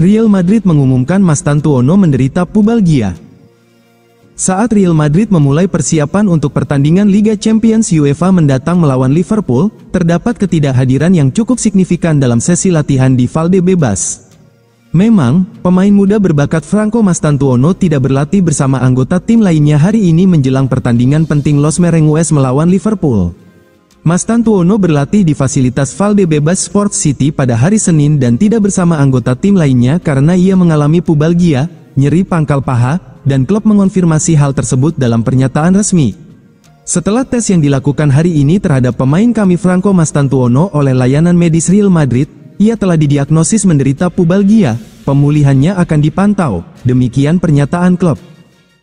Real Madrid mengumumkan Mastantuono menderita pubalgia. Saat Real Madrid memulai persiapan untuk pertandingan Liga Champions UEFA mendatang melawan Liverpool, terdapat ketidakhadiran yang cukup signifikan dalam sesi latihan di Valdebebas. Memang, pemain muda berbakat Franco Mastantuono tidak berlatih bersama anggota tim lainnya hari ini menjelang pertandingan penting Los Merengues melawan Liverpool. Mastantuono berlatih di fasilitas Valdebebas Sports City pada hari Senin dan tidak bersama anggota tim lainnya karena ia mengalami pubalgia, nyeri pangkal paha, dan klub mengonfirmasi hal tersebut dalam pernyataan resmi. Setelah tes yang dilakukan hari ini terhadap pemain kami Franco Mastantuono oleh layanan medis Real Madrid, ia telah didiagnosis menderita pubalgia, pemulihannya akan dipantau, demikian pernyataan klub.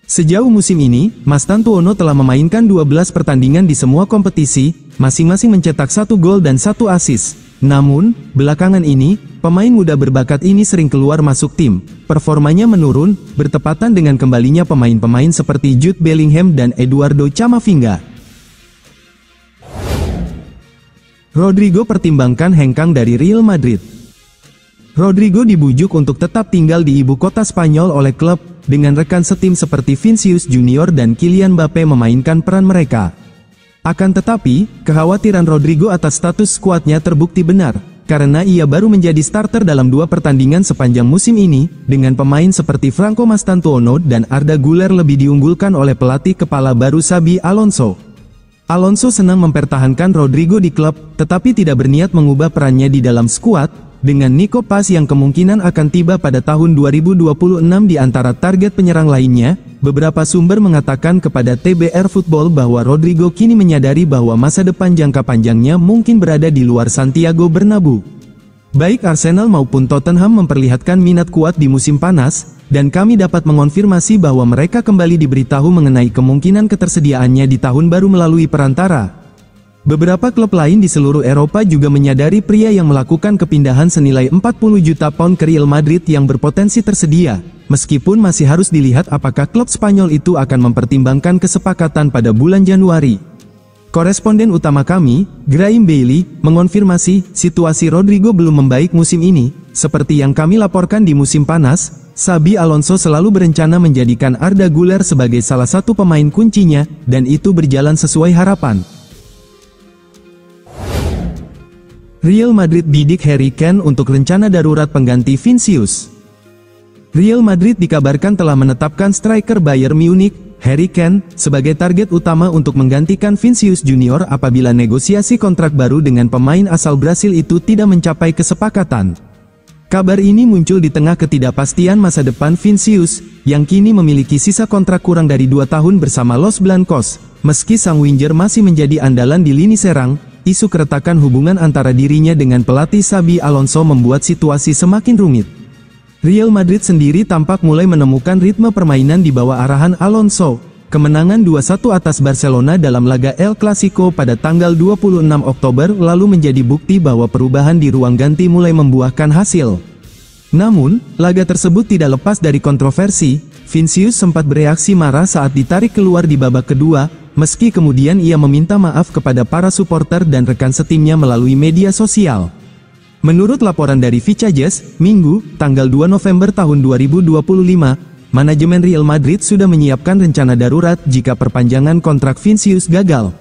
Sejauh musim ini, Mastantuono telah memainkan 12 pertandingan di semua kompetisi, masing-masing mencetak 1 gol dan 1 assist. Namun, belakangan ini, pemain muda berbakat ini sering keluar masuk tim. Performanya menurun, bertepatan dengan kembalinya pemain-pemain seperti Jude Bellingham dan Eduardo Camavinga. Rodrigo pertimbangkan hengkang dari Real Madrid. Rodrigo dibujuk untuk tetap tinggal di ibu kota Spanyol oleh klub, dengan rekan setim seperti Vinicius Junior dan Kylian Mbappe memainkan peran mereka. Akan tetapi, kekhawatiran Rodrigo atas status skuadnya terbukti benar, karena ia baru menjadi starter dalam 2 pertandingan sepanjang musim ini, dengan pemain seperti Franco Mastantuono dan Arda Güler lebih diunggulkan oleh pelatih kepala baru Xabi Alonso. Alonso senang mempertahankan Rodrigo di klub, tetapi tidak berniat mengubah perannya di dalam skuad, dengan Nico Paz yang kemungkinan akan tiba pada tahun 2026 di antara target penyerang lainnya. Beberapa sumber mengatakan kepada TBR Football bahwa Rodrigo kini menyadari bahwa masa depan jangka panjangnya mungkin berada di luar Santiago Bernabeu. Baik Arsenal maupun Tottenham memperlihatkan minat kuat di musim panas, dan kami dapat mengonfirmasi bahwa mereka kembali diberitahu mengenai kemungkinan ketersediaannya di tahun baru melalui perantara. Beberapa klub lain di seluruh Eropa juga menyadari pria yang melakukan kepindahan senilai 40 juta pound ke Real Madrid yang berpotensi tersedia, meskipun masih harus dilihat apakah klub Spanyol itu akan mempertimbangkan kesepakatan pada bulan Januari. Koresponden utama kami, Graeme Bailey, mengonfirmasi situasi Rodrigo belum membaik musim ini. Seperti yang kami laporkan di musim panas, Xabi Alonso selalu berencana menjadikan Arda Güler sebagai salah satu pemain kuncinya, dan itu berjalan sesuai harapan. Real Madrid bidik Harry Kane untuk rencana darurat pengganti Vinicius. Real Madrid dikabarkan telah menetapkan striker Bayern Munich, Harry Kane, sebagai target utama untuk menggantikan Vinicius Junior apabila negosiasi kontrak baru dengan pemain asal Brasil itu tidak mencapai kesepakatan. Kabar ini muncul di tengah ketidakpastian masa depan Vinicius, yang kini memiliki sisa kontrak kurang dari 2 tahun bersama Los Blancos. Meski sang winger masih menjadi andalan di lini serang, isu keretakan hubungan antara dirinya dengan pelatih Xabi Alonso membuat situasi semakin rumit. Real Madrid sendiri tampak mulai menemukan ritme permainan di bawah arahan Alonso. Kemenangan 2-1 atas Barcelona dalam laga El Clasico pada tanggal 26 Oktober lalu menjadi bukti bahwa perubahan di ruang ganti mulai membuahkan hasil. Namun, laga tersebut tidak lepas dari kontroversi. Vinicius sempat bereaksi marah saat ditarik keluar di babak kedua, meski kemudian ia meminta maaf kepada para supporter dan rekan setimnya melalui media sosial. Menurut laporan dari Vicajes, Minggu, tanggal 2 November tahun 2025, manajemen Real Madrid sudah menyiapkan rencana darurat jika perpanjangan kontrak Vinicius gagal.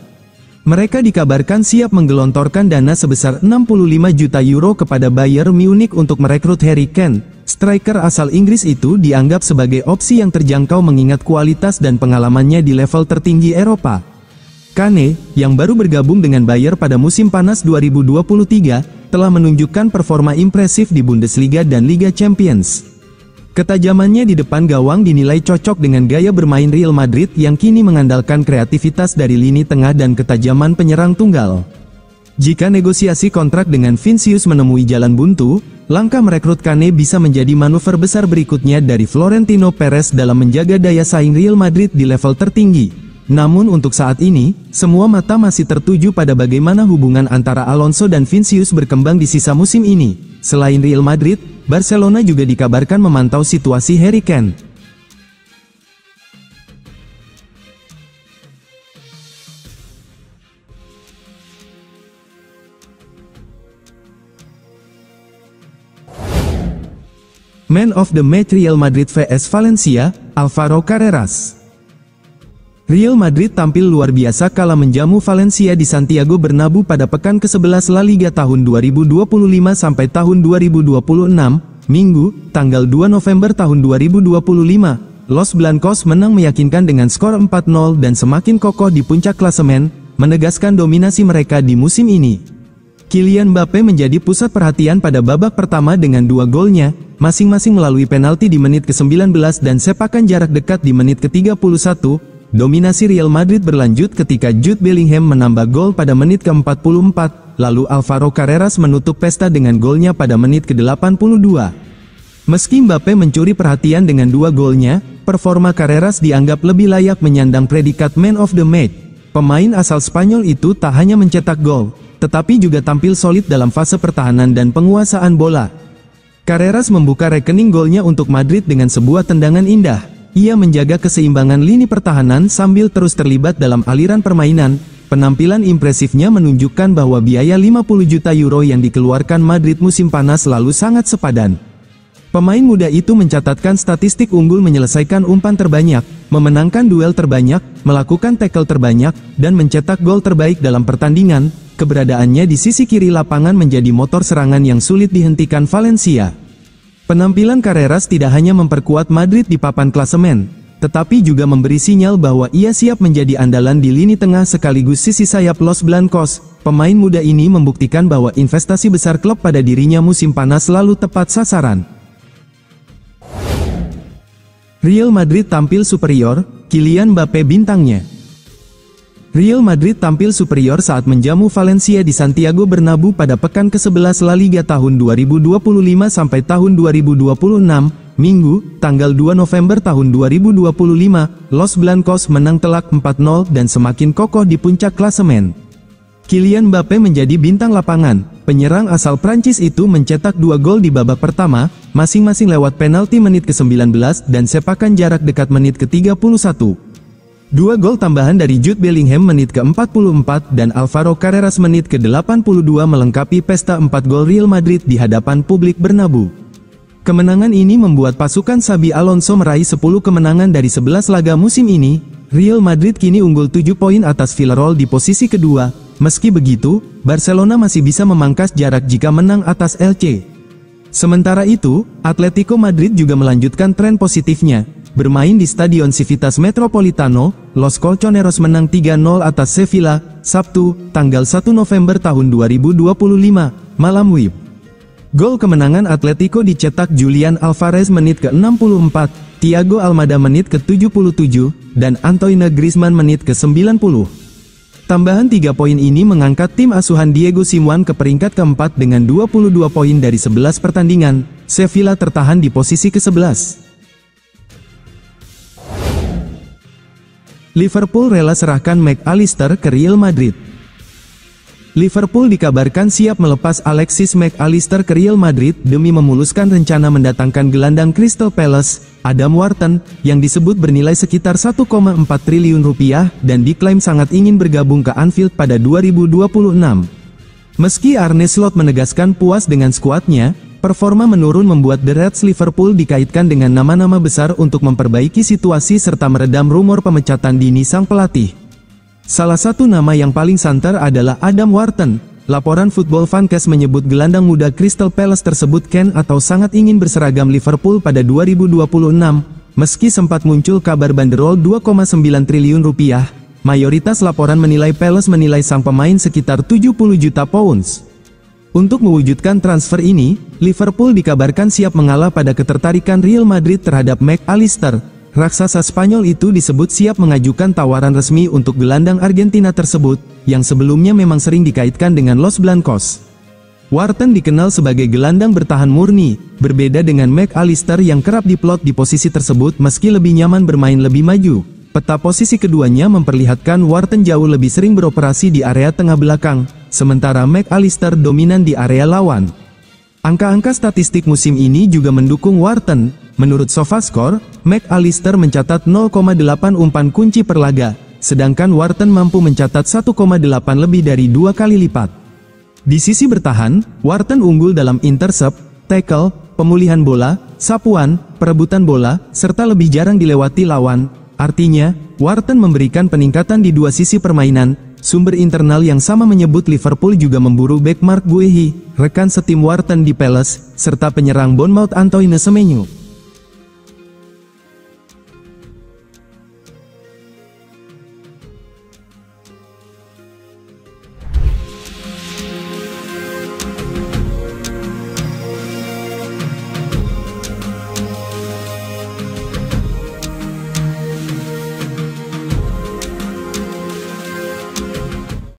Mereka dikabarkan siap menggelontorkan dana sebesar 65 juta euro kepada Bayern Munich untuk merekrut Harry Kane. Striker asal Inggris itu dianggap sebagai opsi yang terjangkau mengingat kualitas dan pengalamannya di level tertinggi Eropa. Kane, yang baru bergabung dengan Bayern pada musim panas 2023, telah menunjukkan performa impresif di Bundesliga dan Liga Champions. Ketajamannya di depan gawang dinilai cocok dengan gaya bermain Real Madrid yang kini mengandalkan kreativitas dari lini tengah dan ketajaman penyerang tunggal. Jika negosiasi kontrak dengan Vinicius menemui jalan buntu, langkah merekrut Kane bisa menjadi manuver besar berikutnya dari Florentino Perez dalam menjaga daya saing Real Madrid di level tertinggi. Namun untuk saat ini, semua mata masih tertuju pada bagaimana hubungan antara Alonso dan Vinicius berkembang di sisa musim ini. Selain Real Madrid, Barcelona juga dikabarkan memantau situasi Harry Kane. Man of the Match Real Madrid vs Valencia, Alvaro Carreras. Real Madrid tampil luar biasa kala menjamu Valencia di Santiago Bernabeu pada pekan ke-11 La Liga tahun 2025 sampai tahun 2026, Minggu, tanggal 2 November tahun 2025. Los Blancos menang meyakinkan dengan skor 4-0 dan semakin kokoh di puncak klasemen, menegaskan dominasi mereka di musim ini. Kylian Mbappe menjadi pusat perhatian pada babak pertama dengan 2 golnya, masing-masing melalui penalti di menit ke-19 dan sepakan jarak dekat di menit ke-31. Dominasi Real Madrid berlanjut ketika Jude Bellingham menambah gol pada menit ke-44, lalu Alvaro Carreras menutup pesta dengan golnya pada menit ke-82. Meski Mbappe mencuri perhatian dengan 2 golnya, performa Carreras dianggap lebih layak menyandang predikat Man of the Match. Pemain asal Spanyol itu tak hanya mencetak gol, tetapi juga tampil solid dalam fase pertahanan dan penguasaan bola. Carreras membuka rekening golnya untuk Madrid dengan sebuah tendangan indah. Ia menjaga keseimbangan lini pertahanan sambil terus terlibat dalam aliran permainan. Penampilan impresifnya menunjukkan bahwa biaya 50 juta euro yang dikeluarkan Madrid musim panas lalu sangat sepadan. Pemain muda itu mencatatkan statistik unggul menyelesaikan umpan terbanyak, memenangkan duel terbanyak, melakukan tackle terbanyak, dan mencetak gol terbaik dalam pertandingan. Keberadaannya di sisi kiri lapangan menjadi motor serangan yang sulit dihentikan Valencia. Penampilan Carreras tidak hanya memperkuat Madrid di papan klasemen, tetapi juga memberi sinyal bahwa ia siap menjadi andalan di lini tengah sekaligus sisi sayap Los Blancos. Pemain muda ini membuktikan bahwa investasi besar klub pada dirinya musim panas lalu tepat sasaran. Real Madrid tampil superior, Kylian Mbappe bintangnya. Real Madrid tampil superior saat menjamu Valencia di Santiago Bernabeu pada pekan ke-11 La Liga tahun 2025 sampai tahun 2026, Minggu, tanggal 2 November tahun 2025, Los Blancos menang telak 4-0 dan semakin kokoh di puncak klasemen. Kylian Mbappe menjadi bintang lapangan. Penyerang asal Prancis itu mencetak 2 gol di babak pertama, masing-masing lewat penalti menit ke-19 dan sepakan jarak dekat menit ke-31. 2 gol tambahan dari Jude Bellingham menit ke-44 dan Alvaro Carreras menit ke-82 melengkapi pesta 4 gol Real Madrid di hadapan publik Bernabeu. Kemenangan ini membuat pasukan Xabi Alonso meraih 10 kemenangan dari 11 laga musim ini. Real Madrid kini unggul 7 poin atas Villarreal di posisi kedua. Meski begitu, Barcelona masih bisa memangkas jarak jika menang atas Elche. Sementara itu, Atletico Madrid juga melanjutkan tren positifnya. Bermain di Stadion Civitas Metropolitano, Los Colchoneros menang 3-0 atas Sevilla, Sabtu, tanggal 1 November tahun 2025, malam WIB. Gol kemenangan Atletico dicetak Julian Alvarez menit ke-64, Thiago Almada menit ke-77, dan Antoine Griezmann menit ke-90. Tambahan 3 poin ini mengangkat tim asuhan Diego Simeone ke peringkat keempat dengan 22 poin dari 11 pertandingan. Sevilla tertahan di posisi ke-11. Liverpool rela serahkan McAllister ke Real Madrid. Liverpool dikabarkan siap melepas Alexis McAllister ke Real Madrid demi memuluskan rencana mendatangkan gelandang Crystal Palace, Adam Wharton, yang disebut bernilai sekitar 1,4 triliun rupiah dan diklaim sangat ingin bergabung ke Anfield pada 2026. Meski Arne Slot menegaskan puas dengan skuadnya, performa menurun membuat The Reds Liverpool dikaitkan dengan nama-nama besar untuk memperbaiki situasi serta meredam rumor pemecatan dini sang pelatih. Salah satu nama yang paling santer adalah Adam Wharton. Laporan Football Fancast menyebut gelandang muda Crystal Palace tersebut atau sangat ingin berseragam Liverpool pada 2026. Meski sempat muncul kabar banderol 2,9 triliun rupiah, mayoritas laporan menilai Palace menilai sang pemain sekitar 70 juta pounds. Untuk mewujudkan transfer ini, Liverpool dikabarkan siap mengalah pada ketertarikan Real Madrid terhadap McAllister. Raksasa Spanyol itu disebut siap mengajukan tawaran resmi untuk gelandang Argentina tersebut, yang sebelumnya memang sering dikaitkan dengan Los Blancos. Wharton dikenal sebagai gelandang bertahan murni, berbeda dengan McAllister yang kerap diplot di posisi tersebut meski lebih nyaman bermain lebih maju. Peta posisi keduanya memperlihatkan Wharton jauh lebih sering beroperasi di area tengah belakang, sementara McAllister dominan di area lawan. Angka-angka statistik musim ini juga mendukung Wharton. Menurut SofaScore, McAllister mencatat 0,8 umpan kunci per laga, sedangkan Wharton mampu mencatat 1,8 lebih dari 2 kali lipat. Di sisi bertahan, Wharton unggul dalam intercept, tackle, pemulihan bola, sapuan, perebutan bola, serta lebih jarang dilewati lawan. Artinya, Wharton memberikan peningkatan di dua sisi permainan. Sumber internal yang sama menyebut Liverpool juga memburu bek Mark Guehi, rekan setim Wharton di Palace, serta penyerang Bournemouth Antoine Semenyo.